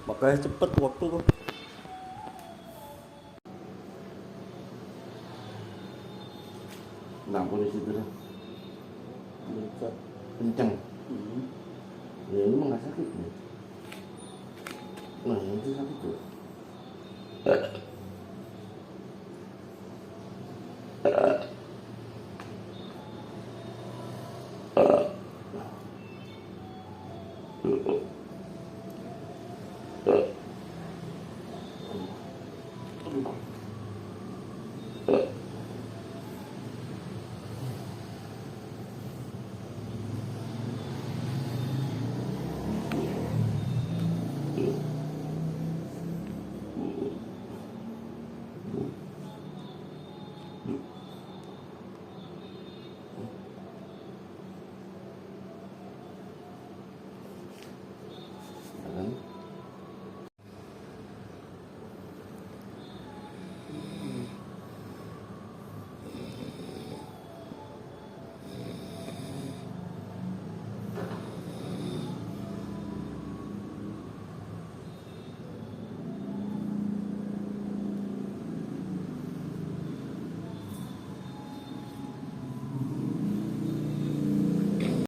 Makanya cepet waktu kok. Nampun di situ dah. Bisa. Kencang. Ya ini mah nggak sakit nih. Nah itu sakit tuh. Uh.